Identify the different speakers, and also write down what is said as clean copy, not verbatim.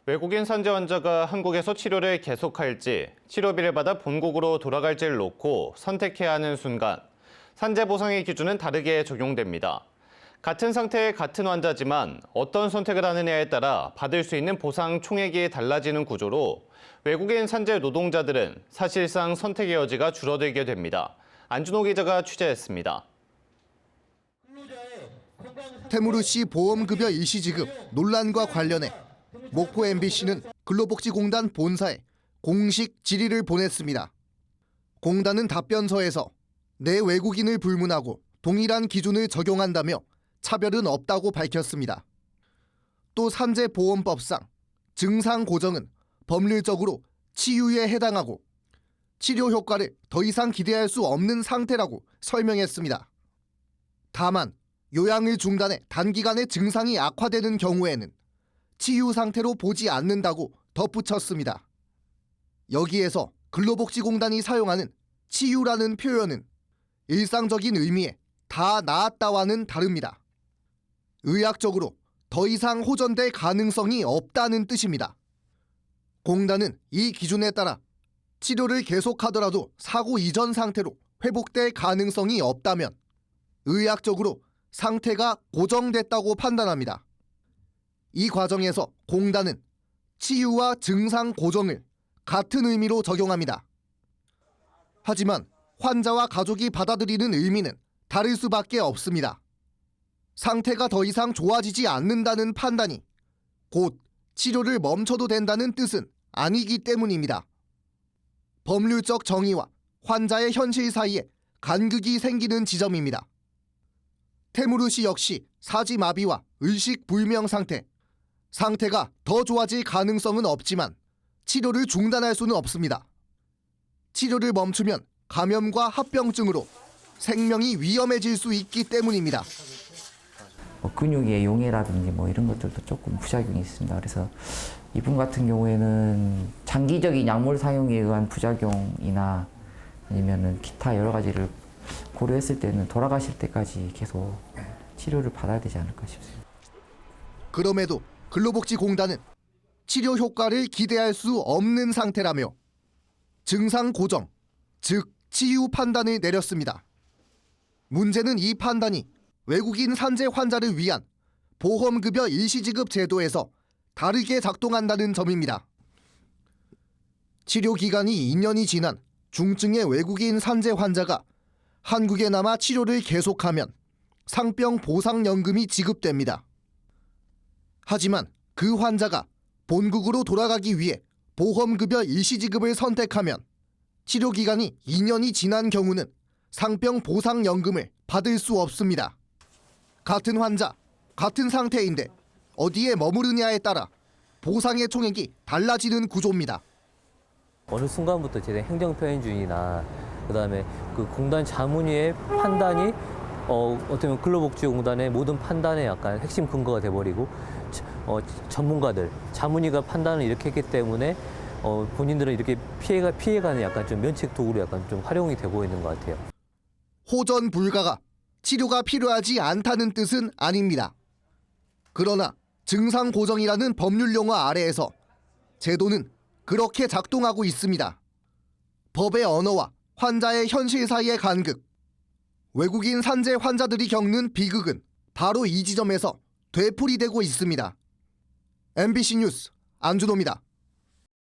Speaker 1: 외국인 산재 환자가 한국에서 치료를 계속할지, 치료비를 받아 본국으로 돌아갈지를 놓고 선택해야 하는 순간, 산재 보상의 기준은 다르게 적용됩니다. 같은 상태의 같은 환자지만 어떤 선택을 하느냐에 따라 받을 수 있는 보상 총액이 달라지는 구조로 외국인 산재 노동자들은 사실상 선택의 여지가 줄어들게 됩니다. 안준호 기자가 취재했습니다.
Speaker 2: 태무르 씨 보험급여 일시지급 논란과 관련해 목포 MBC는 근로복지공단 본사에 공식 질의를 보냈습니다. 공단은 답변서에서 내 외국인을 불문하고 동일한 기준을 적용한다며 차별은 없다고 밝혔습니다. 또 산재보험법상 증상 고정은 법률적으로 치유에 해당하고 치료 효과를 더 이상 기대할 수 없는 상태라고 설명했습니다. 다만 요양을 중단해 단기간에 증상이 악화되는 경우에는 치유 상태로 보지 않는다고 덧붙였습니다. 여기에서 근로복지공단이 사용하는 치유라는 표현은 일상적인 의미의 다 나았다와는 다릅니다. 의학적으로 더 이상 호전될 가능성이 없다는 뜻입니다. 공단은 이 기준에 따라 치료를 계속하더라도 사고 이전 상태로 회복될 가능성이 없다면 의학적으로 상태가 고정됐다고 판단합니다. 이 과정에서 공단은 치유와 증상 고정을 같은 의미로 적용합니다. 하지만 환자와 가족이 받아들이는 의미는 다를 수밖에 없습니다. 상태가 더 이상 좋아지지 않는다는 판단이 곧 치료를 멈춰도 된다는 뜻은 아니기 때문입니다. 법률적 정의와 환자의 현실 사이에 간극이 생기는 지점입니다. 태무르 씨 역시 사지마비와 의식불명 상태가 더 좋아질 가능성은 없지만 치료를 중단할 수는 없습니다. 치료를 멈추면 감염과 합병증으로 생명이 위험해질 수 있기 때문입니다.
Speaker 3: 근육의 용해라든지 이런 것들도 조금 부작용이 있습니다. 그래서 이분 같은 경우에는 장기적인 약물 사용에 의한 부작용이나 아니면은 기타 여러 가지를 고려했을 때는 돌아가실 때까지 계속 치료를 받아야 되지 않을까 싶습니다.
Speaker 2: 그럼에도 근로복지공단은 치료 효과를 기대할 수 없는 상태라며 증상 고정, 즉 치유 판단을 내렸습니다. 문제는 이 판단이 외국인 산재 환자를 위한 보험급여 일시지급 제도에서 다르게 작동한다는 점입니다. 치료 기간이 2년이 지난 중증의 외국인 산재 환자가 한국에 남아 치료를 계속하면 상병 보상연금이 지급됩니다. 하지만 그 환자가 본국으로 돌아가기 위해 보험급여 일시지급을 선택하면 치료 기간이 2년이 지난 경우는 상병 보상연금을 받을 수 없습니다. 같은 환자, 같은 상태인데 어디에 머무르냐에 따라 보상의 총액이 달라지는 구조입니다.
Speaker 4: 어느 순간부터 제 행정표현주의나 그다음에 그 공단 자문위의 판단이 어떻게 보면 근로복지공단의 모든 판단의 약간 핵심 근거가 돼버리고 전문가들, 자문위가 판단을 이렇게 했기 때문에 본인들은 이렇게 피해가는 약간 좀 면책 도구로 약간 좀 활용이 되고 있는 것 같아요.
Speaker 2: 호전 불가가 치료가 필요하지 않다는 뜻은 아닙니다. 그러나 증상 고정이라는 법률 용어 아래에서 제도는 그렇게 작동하고 있습니다. 법의 언어와 환자의 현실 사이의 간극, 외국인 산재 환자들이 겪는 비극은 바로 이 지점에서 되풀이되고 있습니다. MBC 뉴스 안준호입니다.